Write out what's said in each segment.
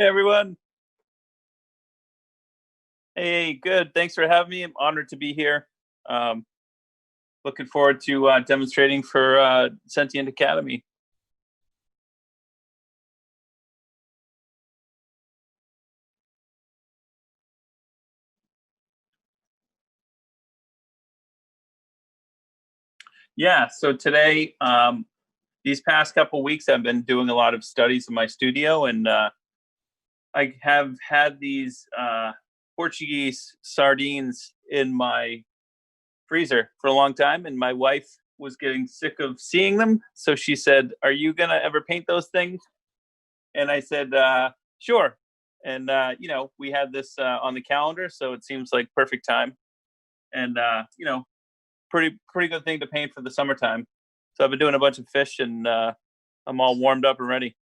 Hey everyone. Hey, good. Thanks for having me. I'm honored to be here. Um, Looking forward to demonstrating for Sentient Academy. Yeah. So today, these past couple weeks, I've been doing a lot of studies in my studio, and I have had these Portuguese sardines in my freezer for a long time, and my wife was getting sick of seeing them, so she said, "Are you gonna ever paint those things?" And I said, "Sure." And we had this on the calendar, so it seems like perfect time. And pretty good thing to paint for the summertime. So I've been doing a bunch of fish, and I'm all warmed up and ready.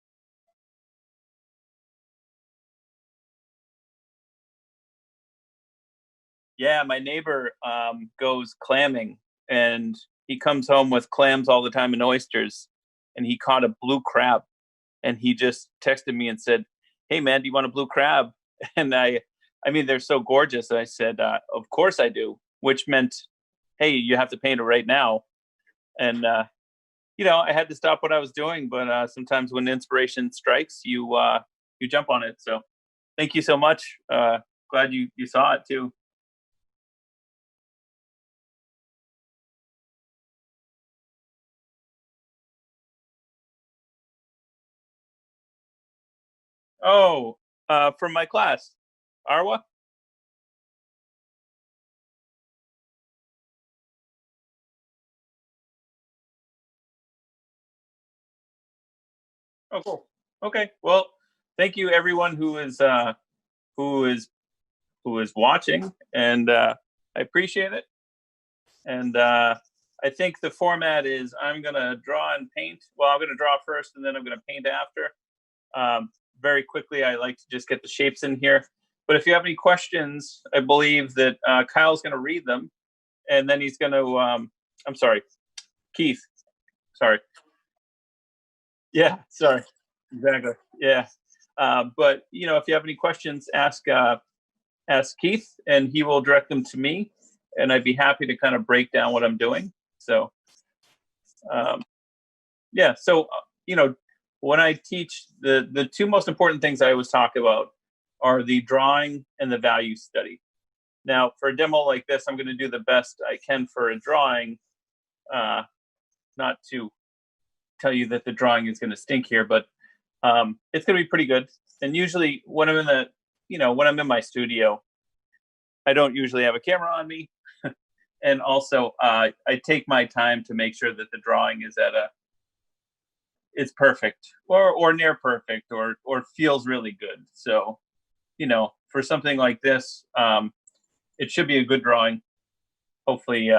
Yeah, my neighbor goes clamming, and he comes home with clams all the time and oysters. And he caught a blue crab, and he just texted me and said, "Hey man, do you want a blue crab?" And I mean, they're so gorgeous. I said, "Of course I do," which meant, "Hey, you have to paint it right now." And I had to stop what I was doing, but sometimes when inspiration strikes, you jump on it. So thank you so much. Glad you saw it too. Oh, from my class, Arwa. Oh, cool. Okay. Well, thank you everyone who is who is watching, and I appreciate it. And I think the format is I'm gonna draw and paint. Well, I'm gonna draw first, and then I'm gonna paint after. Very quickly, I like to just get the shapes in here. But if you have any questions, I believe that Kyle's going to read them, and then he's going to. I'm sorry, Keith. Sorry. Yeah, sorry. Exactly. Yeah. But if you have any questions, ask Keith, and he will direct them to me, and I'd be happy to kind of break down what I'm doing. So um, yeah. So when I teach, the two most important things I always talk about are the drawing and the value study. Now, for a demo like this, I'm going to do the best I can for a drawing. Not to tell you that the drawing is going to stink here, but it's going to be pretty good. And usually, when I'm in when I'm in my studio, I don't usually have a camera on me, and also I take my time to make sure that the drawing is at a it's perfect or near perfect or feels really good. So for something like this, it should be a good drawing. Hopefully,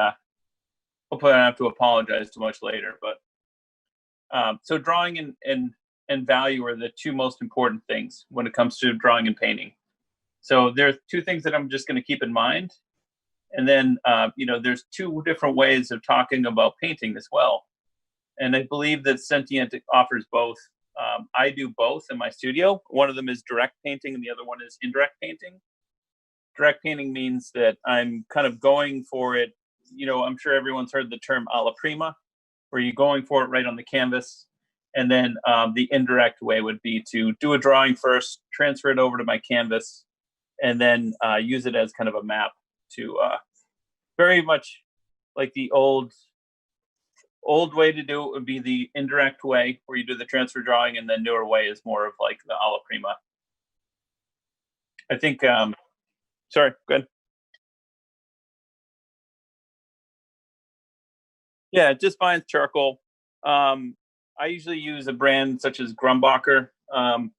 hopefully I don't have to apologize too much later. But so drawing and value are the two most important things when it comes to drawing and painting. So there's two things that I'm just going to keep in mind, and then there's two different ways of talking about painting as well. And I believe that Sentient offers both. I do both in my studio. One of them is direct painting, and the other one is indirect painting. Direct painting means that I'm kind of going for it. I'm sure everyone's heard the term alla prima, where you're going for it right on the canvas. And then the indirect way would be to do a drawing first, transfer it over to my canvas, and then use it as kind of a map to very much like the old way to do it would be the indirect way where you do the transfer drawing, and the newer way is more of like the alla prima. I think sorry, go ahead. Yeah, just Vine's charcoal. I usually use a brand such as Grumbacher. I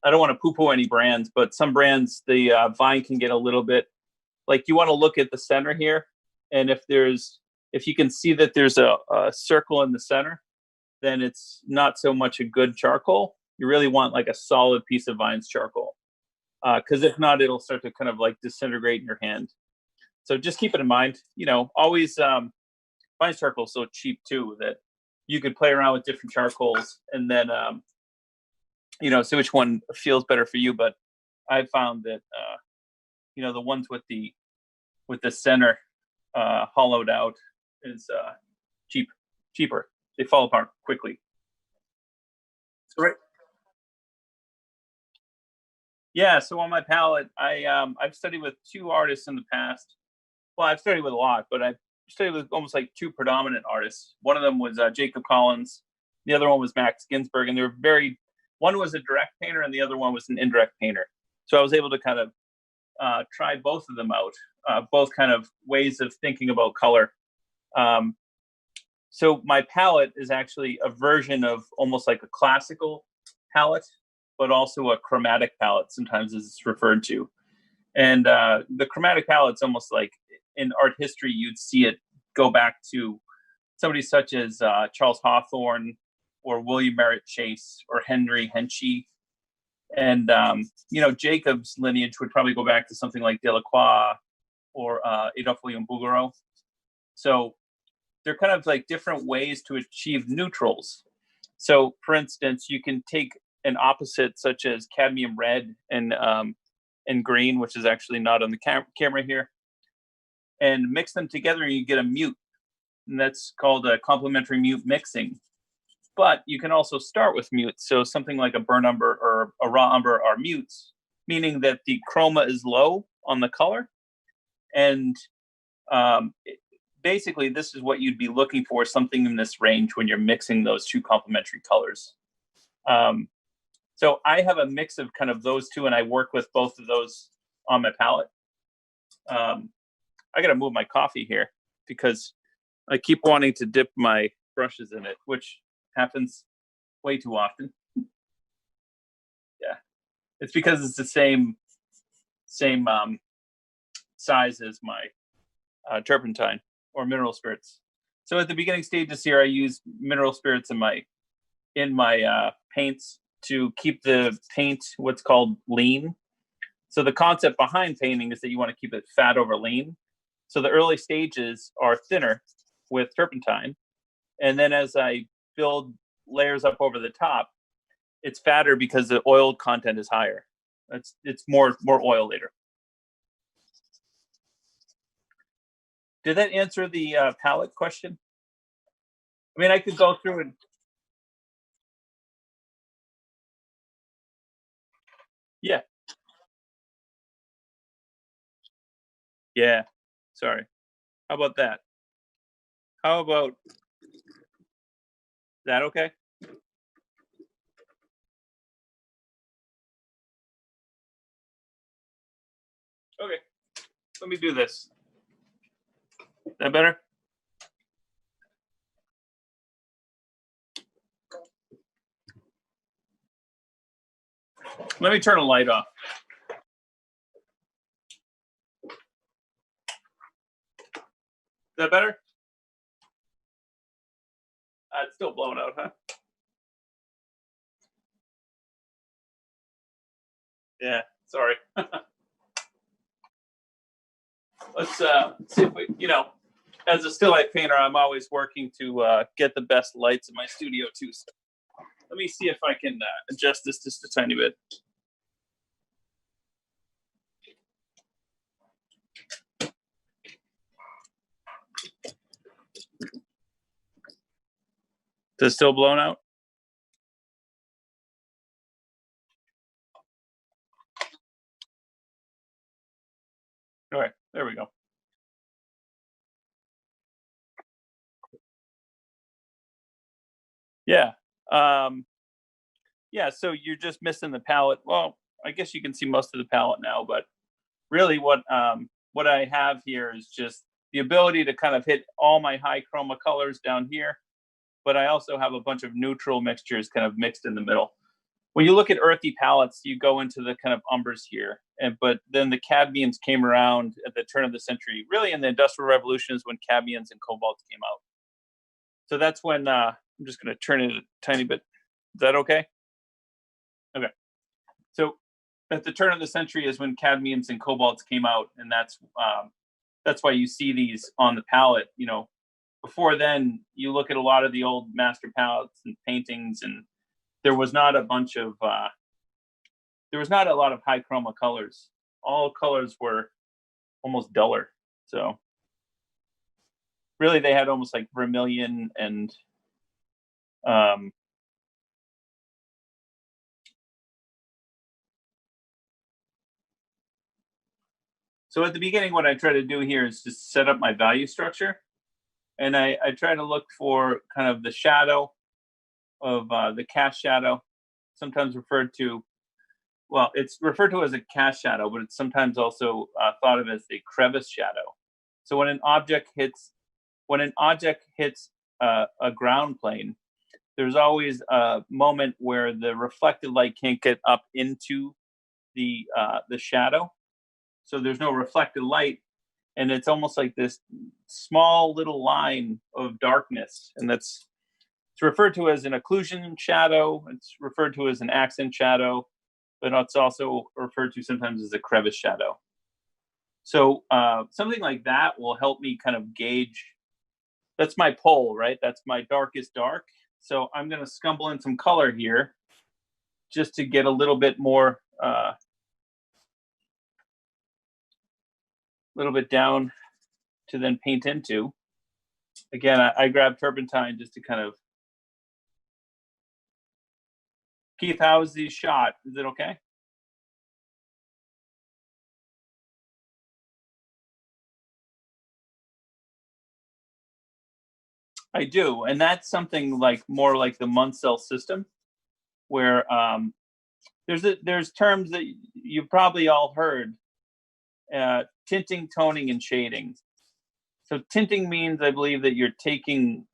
don't want to poo-poo any brands, but some brands the Vine can get a little bit like you want to look at the center here, and if you can see that there's a circle in the center, then it's not so much a good charcoal. You really want like a solid piece of Vine's charcoal, because if not, it'll start to kind of like disintegrate in your hand. So just keep it in mind. Always Vine's charcoal is so cheap too that you could play around with different charcoals, and then see which one feels better for you. But I found that the ones with the center hollowed out is cheaper. They fall apart quickly. So, right. Yeah. So on my palette, I've studied with two artists in the past. Well, I've studied with a lot, but I've studied with almost like two predominant artists. One of them was Jacob Collins. The other one was Max Ginsberg, and they were very. One was a direct painter, and the other one was an indirect painter. So I was able to kind of try both of them out, both kind of ways of thinking about color. Um, so my palette is actually a version of almost like a classical palette, but also a chromatic palette, sometimes as it's referred to. And the chromatic palette's almost like in art history, you'd see it go back to somebody such as Charles Hawthorne or William Merritt Chase or Henry Henchy. And, Jacob's lineage would probably go back to something like Delacroix or Adolphe William Bouguereau. So they're kind of like different ways to achieve neutrals. So, for instance, you can take an opposite such as cadmium red and green, which is actually not on the camera here, and mix them together and you get a mute. And that's called a complementary mute mixing. But you can also start with mutes. So something like a burnt umber or a raw umber are mutes, meaning that the chroma is low on the color. And basically, this is what you'd be looking for, something in this range when you're mixing those two complementary colors. So I have a mix of kind of those two, and I work with both of those on my palette. I got to move my coffee here because I keep wanting to dip my brushes in it, which happens way too often. Yeah, it's because it's the same size as my turpentine or mineral spirits. So at the beginning stages here, I use mineral spirits in my paints to keep the paint what's called lean. So the concept behind painting is that you want to keep it fat over lean. So the early stages are thinner with turpentine, and then as I build layers up over the top, it's fatter because the oil content is higher. It's more oil later. Did that answer the palette question? I mean, I could go through and yeah, yeah. Sorry. How about that? How about that? Okay. Okay. Let me do this. Is that better? Let me turn a light off. Is that better? It's still blown out, huh? Yeah. Sorry. Let's see if we, as a still life painter, I'm always working to get the best lights in my studio too. So let me see if I can adjust this just a tiny bit. Is it still blown out? All right, there we go. Yeah. Yeah, so you're just missing the palette. Well, I guess you can see most of the palette now, but really what I have here is just the ability to kind of hit all my high chroma colors down here, but I also have a bunch of neutral mixtures kind of mixed in the middle. When you look at earthy palettes, you go into the kind of umbers here, but then the cadmiums came around at the turn of the century. Really, in the Industrial Revolution is when cadmiums and cobalts came out. So that's when I'm just going to turn it a tiny bit. Is that okay? Okay. So at the turn of the century is when cadmiums and cobalts came out, and that's why you see these on the palette. Before then, you look at a lot of the old master palettes and paintings, and there was not a bunch of there was not a lot of high chroma colors. All colors were almost duller. So really, they had almost like vermilion and so at the beginning, what I try to do here is just set up my value structure. And I try to look for kind of the shadow of the cast shadow, sometimes referred to, well, it's referred to as a cast shadow, but it's sometimes also thought of as the crevice shadow. So when an object hits a ground plane, there's always a moment where the reflected light can't get up into the shadow. So there's no reflected light, and it's almost like this small little line of darkness, and it's referred to as an occlusion shadow. It's referred to as an accent shadow, but it's also referred to sometimes as a crevice shadow. So something like that will help me kind of gauge. That's my pole, right? That's my darkest dark. So I'm going to scumble in some color here just to get a little bit more, little bit down to then paint into. Again, I grab turpentine just to kind of. Keith, how is the shot? Is it okay? I do, and that's something like more like the Munsell system, where there's terms that you've probably all heard: tinting, toning, and shading. So tinting means, I believe, that you're taking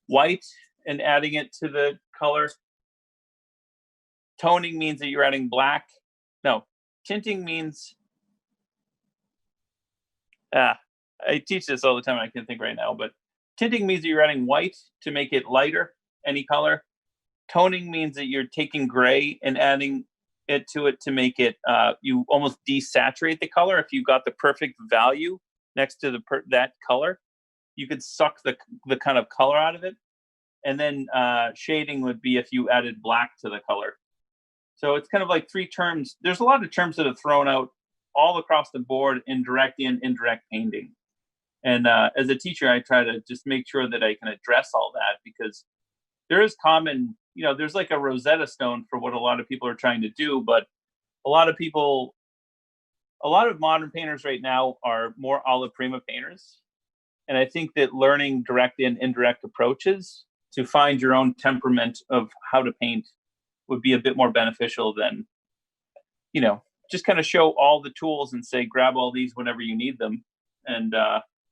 white and adding it to the color. Toning means that you're adding black. No, tinting means. I teach this all the time. I can't think right now, but tinting means that you're adding white to make it lighter, any color. Toning means that you're taking gray and adding it to it to make it, you almost desaturate the color. If you got the perfect value next to that color, you could suck the kind of color out of it. And then shading would be if you added black to the color. So it's kind of like three terms. There's a lot of terms that are thrown out all across the board in direct and indirect painting. And as a teacher, I try to just make sure that I can address all that, because there is common, there's like a Rosetta Stone for what a lot of people are trying to do. But a lot of modern painters right now are more alla prima painters. And I think that learning direct and indirect approaches to find your own temperament of how to paint would be a bit more beneficial than, just kind of show all the tools and say, grab all these whenever you need them, and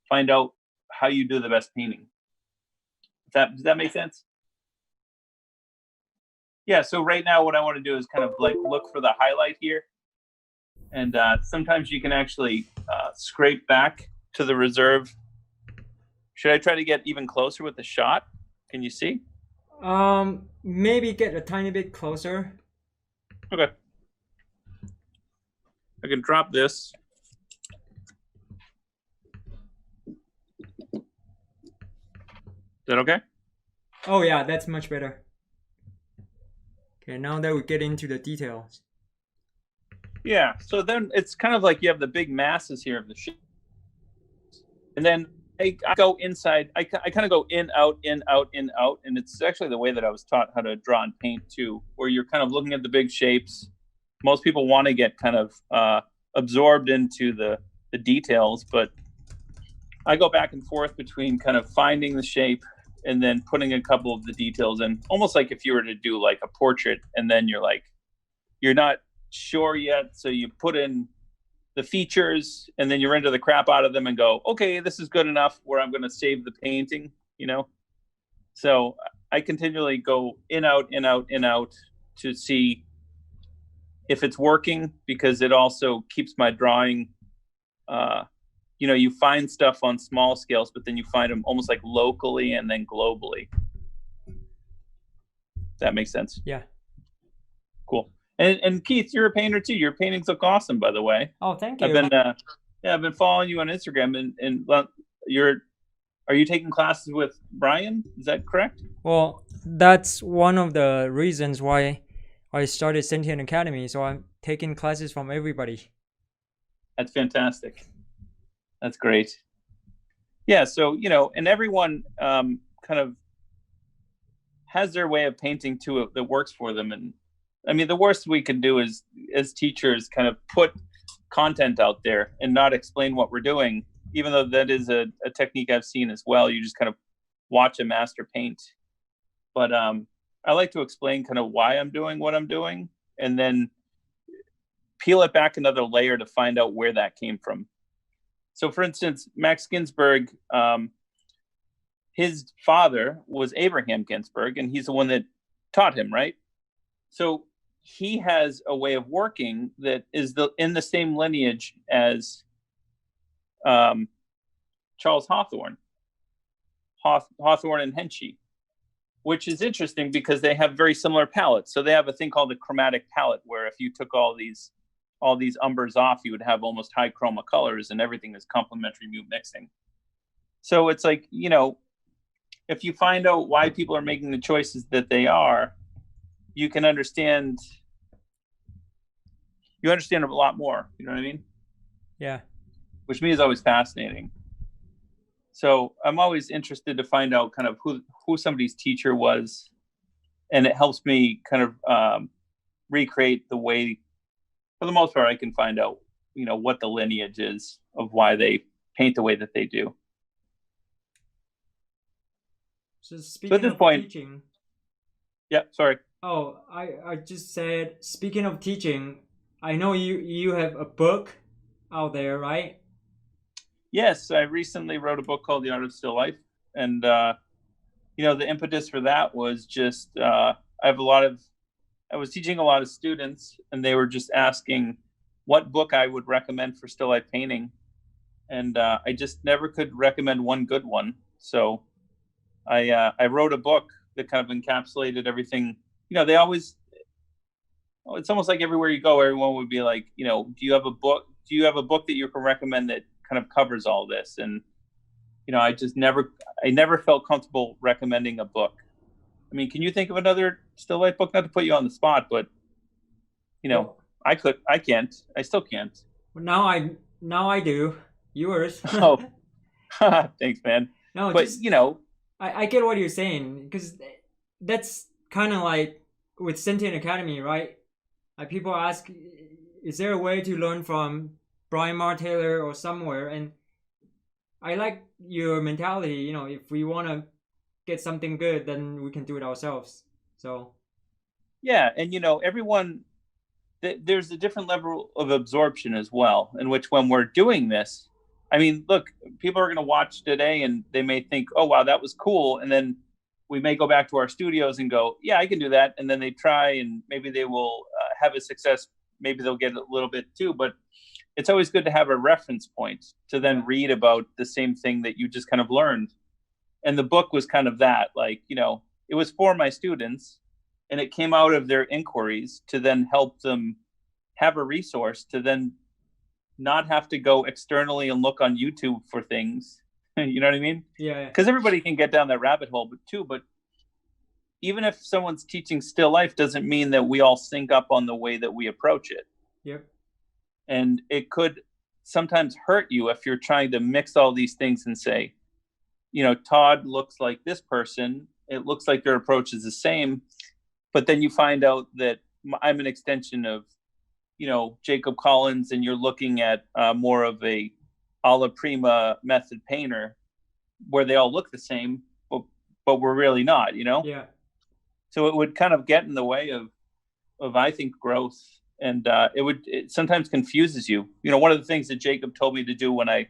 find out how you do the best painting. Does that make sense? Yeah, so right now what I want to do is kind of like look for the highlight here. And sometimes you can actually scrape back to the reserve. Should I try to get even closer with the shot? Can you see? Maybe get a tiny bit closer. Okay. I can drop this. Is that okay? Oh yeah, that's much better. Okay, now that we get into the details. Yeah, so then it's kind of like you have the big masses here of the shape. And then I go inside. I kind of go in, out, in, out, in, out. And it's actually the way that I was taught how to draw and paint too, where you're kind of looking at the big shapes. Most people want to get kind of absorbed into the details, but I go back and forth between kind of finding the shape and then putting a couple of the details in, almost like if you were to do like a portrait, and then you're not sure yet, so you put in the features and then you render the crap out of them and go, okay, this is good enough where I'm going to save the painting, So I continually go in, out, in, out, in, out to see if it's working, because it also keeps my drawing. You find stuff on small scales, but then you find them almost like locally and then globally. That makes sense. Yeah. Cool. And Keith, you're a painter too. Your paintings look awesome, by the way. Oh, thank you. I've been following you on Instagram, and Are you taking classes with Brian? Is that correct? Well, that's one of the reasons why I started Sentient Academy. So I'm taking classes from everybody. That's fantastic. That's great. Yeah. So, and everyone kind of has their way of painting to it that works for them. And I mean, the worst we can do is, as teachers, kind of put content out there and not explain what we're doing, even though that is a technique I've seen as well. You just kind of watch a master paint. But I like to explain kind of why I'm doing what I'm doing, and then peel it back another layer to find out where that came from. So, for instance, Max Ginsburg, his father was Abraham Ginsburg, and he's the one that taught him, right? So he has a way of working that is in the same lineage as Charles Hawthorne and Henshey, which is interesting because they have very similar palettes. So they have a thing called a chromatic palette, where if you took all these umbers off, you would have almost high chroma colors, and everything is complementary mute mixing. So it's like, if you find out why people are making the choices that they are, you can understand a lot more. You know what I mean? Yeah. Which to me is always fascinating. So I'm always interested to find out kind of who somebody's teacher was, and it helps me kind of recreate the way, for the most part, I can find out, what the lineage is of why they paint the way that they do. So speaking at this of point, teaching. Yeah, sorry. Oh, I just said, speaking of teaching, I know you have a book out there, right? Yes, I recently wrote a book called The Art of Still Life, and the impetus for that was just I was teaching a lot of students, and they were just asking what book I would recommend for still life painting, and I just never could recommend one good one. So I wrote a book that kind of encapsulated everything. They always, it's almost like everywhere you go, everyone would be like, do you have a book? Do you have a book that you can recommend that kind of covers all this? And I never felt comfortable recommending a book. I mean, can you think of another still life book? Not to put you on the spot, but Well, I can't. I still can't. now I do. Yours. Oh, thanks, man. No, But just I get what you're saying, because that's kind of like with Sentient Academy, right? Like people ask, is there a way to learn from Brian Martaylor or somewhere? And I like your mentality. If we want to get something good, then we can do it ourselves. So yeah, and everyone, there's a different level of absorption as well, in which when we're doing this, I mean, look, people are going to watch today and they may think, oh, wow, that was cool. And then we may go back to our studios and go, yeah, I can do that. And then they try, and maybe they will have a success. Maybe they'll get a little bit too. But it's always good to have a reference point to then read about the same thing that you just kind of learned. And the book was kind of that, like, it was for my students, and it came out of their inquiries to then help them have a resource to then not have to go externally and look on YouTube for things. You know what I mean? Yeah. Because everybody can get down that rabbit hole, but even if someone's teaching still life, doesn't mean that we all sync up on the way that we approach it. Yep. And it could sometimes hurt you if you're trying to mix all these things and say, Todd looks like this person. It looks like their approach is the same. But then you find out that I'm an extension of, Jacob Collins, and you're looking at more of a alla prima method painter, where they all look the same, but we're really not, Yeah. So it would kind of get in the way of I think, growth, and it sometimes confuses you. One of the things that Jacob told me to do when I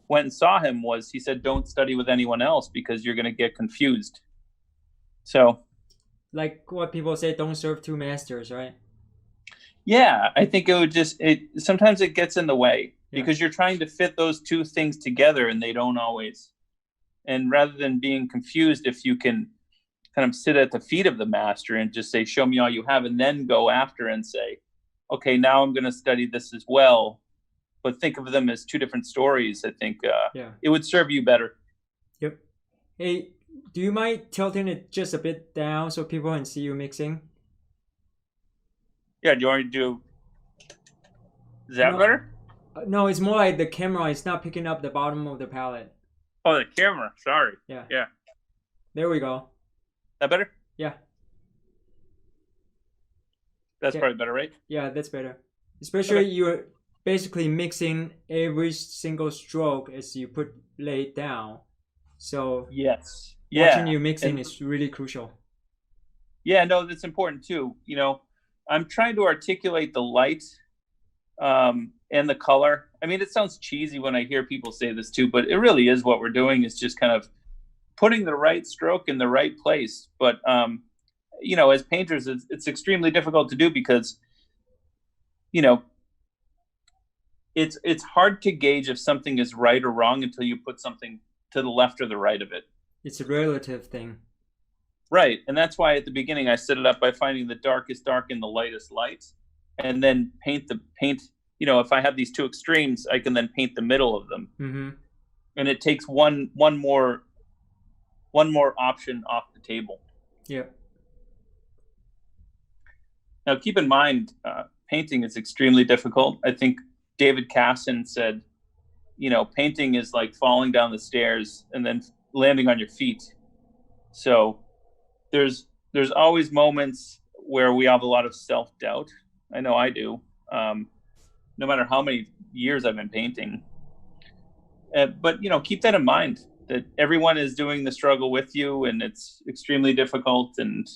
went and saw him was, he said, don't study with anyone else because you're going to get confused. So, like what people say, don't serve two masters, right? yeah, I think sometimes it gets in the way because you're trying to fit those two things together, and they don't always. And rather than being confused, if you can kind of sit at the feet of the master and just say, show me all you have, and then go after and say, okay, now I'm going to study this as well, but think of them as two different stories, I think it would serve you better. Yep. Hey, do you mind tilting it just a bit down so people can see you mixing? Yeah, do you want me to do, is that No, better? no, it's more like the camera is not picking up the bottom of the palette. Oh, the camera. Sorry. Yeah, Yeah. there we go. That better? Yeah, That's yeah, probably better, right? yeah, that's better. Especially Okay. you're basically mixing every single stroke as you lay it down. So Yes. watching Yeah. you mixing And is really crucial. yeah, no, that's important too. I'm trying to articulate the light and the color. I mean, it sounds cheesy when I hear people say this too, but it really is what we're doing is just kind of putting the right stroke in the right place. But as painters, it's extremely difficult to do because you know it's hard to gauge if something is right or wrong until you put something to the left or the right of it. It's a relative thing. Right, and that's why at the beginning I set it up by finding the darkest dark and the lightest light, and then paint. If I have these two extremes, I can then paint the middle of them, Mm-hmm. and it takes one more option off the table. Yeah. Now, keep in mind, painting is extremely difficult. I think David Casson said, painting is like falling down the stairs and then landing on your feet. So there's always moments where we have a lot of self-doubt. I know I do. No matter how many years I've been painting. But keep that in mind that everyone is doing the struggle with you, and it's extremely difficult, and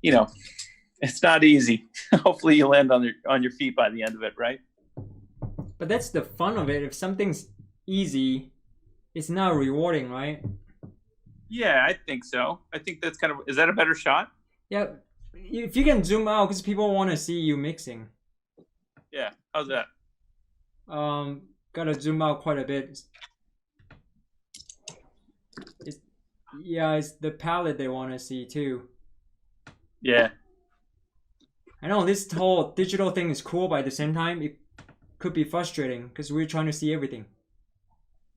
it's not easy. Hopefully, you land on your feet by the end of it, right? But that's the fun of it. If something's easy, it's not rewarding, right? Yeah, I think so. I think that's kind of. Is that a better shot? Yeah. If you can zoom out, because people want to see you mixing. Yeah. How's that? Gotta zoom out quite a bit. It's, yeah, it's the palette they want to see too. Yeah. I know this whole digital thing is cool, but at the same time, it could be frustrating because we're trying to see everything.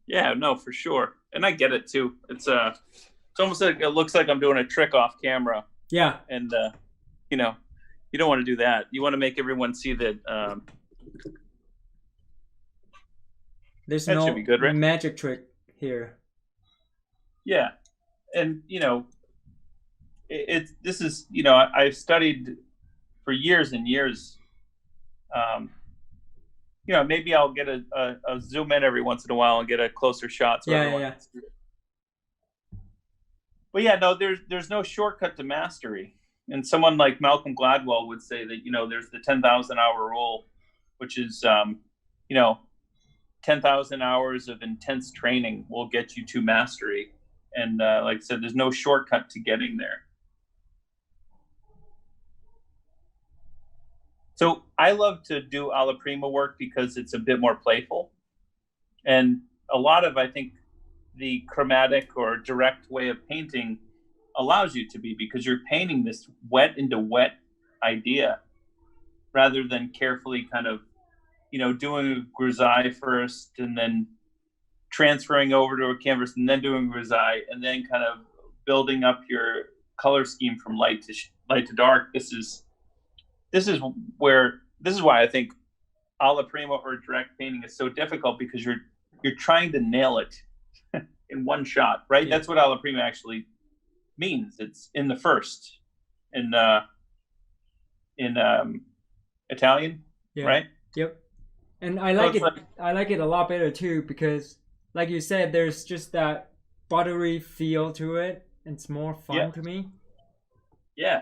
Yeah. No, for sure. And I get it too. It's almost like it looks like I'm doing a trick off camera, Yeah, and you know, you don't want to do that. You want to make everyone see that. there's That should be no good, right? magic trick here. Yeah, and this is I've studied for years and years. Um, maybe I'll get a zoom in every once in a while and get a closer shot so Yeah, yeah, everyone yeah. can see it. But yeah, no, there's no shortcut to mastery. And someone like Malcolm Gladwell would say that there's the 10,000 hour rule, which is 10,000 hours of intense training will get you to mastery. And like I said, there's no shortcut to getting there. So I love to do alla prima work because it's a bit more playful. And a lot of, I think, the chromatic or direct way of painting allows you to be, because you're painting this wet into wet idea rather than carefully kind of, doing a grisaille first and then transferring over to a canvas and then doing grisaille and then kind of building up your color scheme from light to dark. This is why I think alla prima or direct painting is so difficult, because you're trying to nail it in one shot, right? Yeah. That's what alla prima actually means. It's in the first in Italian, Yeah. right? Yep. And I like it. I like it a lot better too because, like you said, there's just that buttery feel to it. It's more fun to me. Yeah.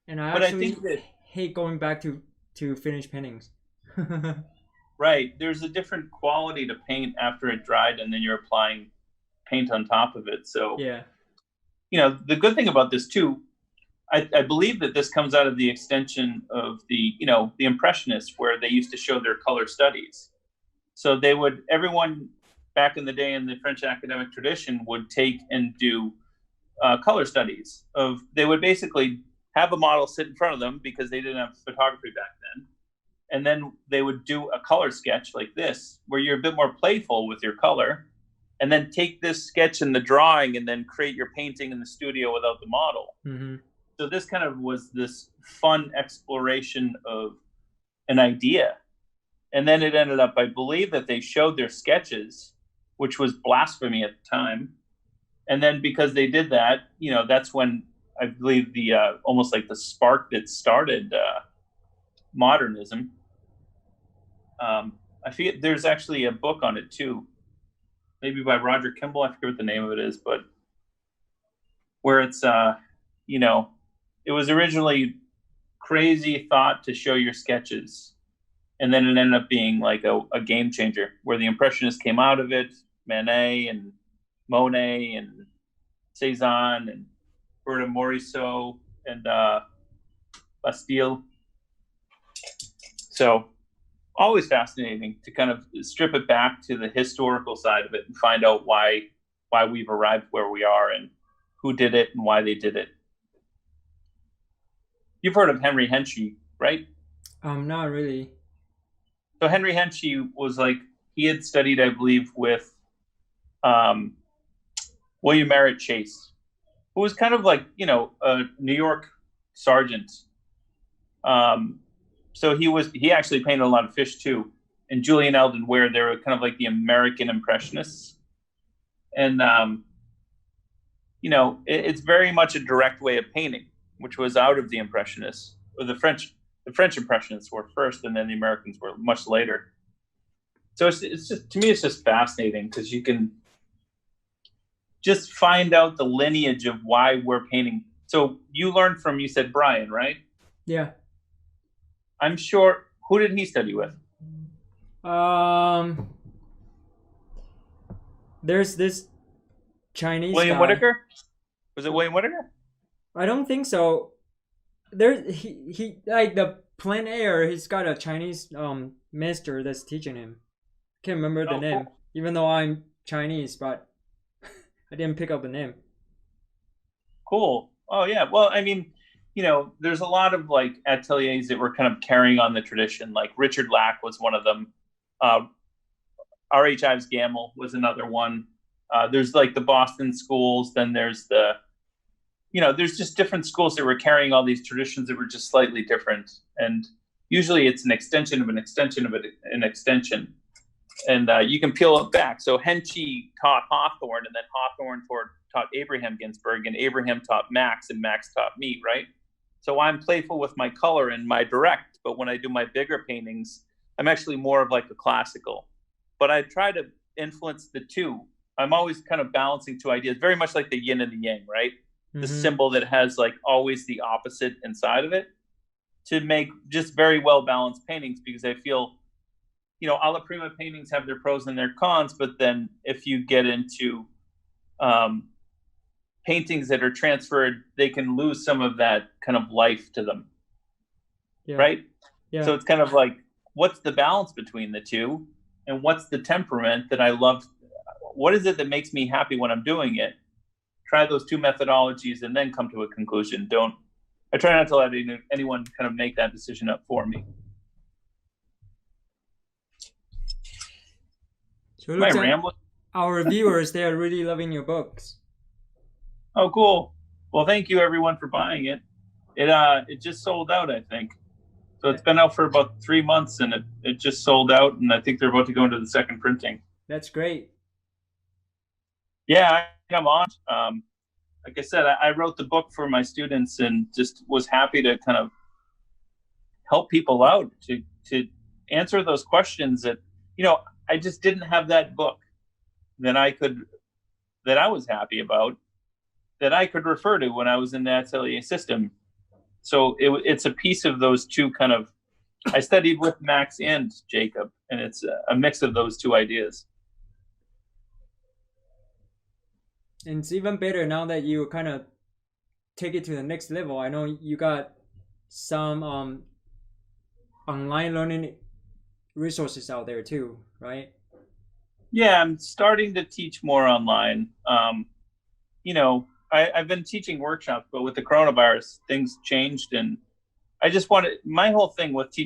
And I But I actually think that hate going back to finished paintings. right, there's a different quality to paint after it dried, and then you're applying paint on top of it. So Yeah. the good thing about this too, I believe that this comes out of the extension of the Impressionists, where they used to show their color studies. So everyone back in the day in the French academic tradition would take and do color studies they would basically have a model sit in front of them because they didn't have photography back then. And then they would do a color sketch like this, where you're a bit more playful with your color. and then take this sketch and the drawing and then create your painting in the studio without the model. Mm-hmm. So this kind of was this fun exploration of an idea. And then it ended up, I believe that they showed their sketches, which was blasphemy at the time. And then because they did that, that's when I believe the almost like the spark that started modernism. I forget, there's actually a book on it too, maybe by Roger Kimball. I forget what the name of it is, but where it's, it was originally crazy thought to show your sketches. And then it ended up being like a game changer where the Impressionists came out of it, Manet and Monet and Cezanne and Berta Morisot and Bastille. So always fascinating to kind of strip it back to the historical side of it and find out why we've arrived where we are and who did it and why they did it. You've heard of Henry Henschel, right? Not really. So Henry Henschel was he had studied, I believe, with William Merritt Chase, who was kind of a New York sergeant. So he actually painted a lot of fish too. And Julian Eldon, where they were kind of like the American Impressionists. And, it's very much a direct way of painting, which was out of the Impressionists. Or the French Impressionists were first, and then the Americans were much later. So it's just, to me, it's just fascinating because you can just find out the lineage of why we're painting. So you learned from, you said Brian, right? Yeah. I'm sure. Who did he study with? There's this Chinese William guy. Whitaker? Was it William Whitaker? I don't think so. He like the plein air. He's got a Chinese minister that's teaching him. Can't remember the name, cool. even though I'm Chinese, but I didn't pick up the name. Cool. Oh yeah. Well, I mean, there's a lot of ateliers that were kind of carrying on the tradition. Like Richard Lack was one of them. R.H. Ives Gamble was another one. There's the Boston schools. Then there's there's just different schools that were carrying all these traditions that were just slightly different. And usually it's an extension of an extension of an extension. And you can peel it back. So Henschel taught Hawthorne, and then Hawthorne taught Abraham Ginsberg, and Abraham taught Max, and Max taught me, right? So I'm playful with my color and my direct, but when I do my bigger paintings, I'm actually more of a classical. But I try to influence the two. I'm always kind of balancing two ideas, very much like the yin and the yang, right? Mm-hmm. The symbol that has always the opposite inside of it, to make just very well balanced paintings, because I feel, alla prima paintings have their pros and their cons, but then if you get into paintings that are transferred, they can lose some of that kind of life to them. Yeah. Right? Yeah. So it's kind of what's the balance between the two, and what's the temperament that I love? What is it that makes me happy when I'm doing it? Try those two methodologies and then come to a conclusion. I try not to let anyone kind of make that decision up for me. So it looks like our viewers, they are really loving your books. Oh, cool. Well, thank you everyone for buying it. It just sold out, I think. So it's been out for about 3 months, and it just sold out, and I think they're about to go into the second printing. That's great. Yeah, come on. Like I said, I wrote the book for my students and just was happy to kind of help people out to answer those questions that, I just didn't have that book that I was happy about, that I could refer to when I was in the atelier system. So it's a piece of those two kind of, I studied with Max and Jacob, and it's a mix of those two ideas. And it's even better now that you kind of take it to the next level. I know you got some online learning resources out there too, right? Yeah, I'm starting to teach more online. I've been teaching workshops, but with the coronavirus, things changed, and I just my whole thing with teaching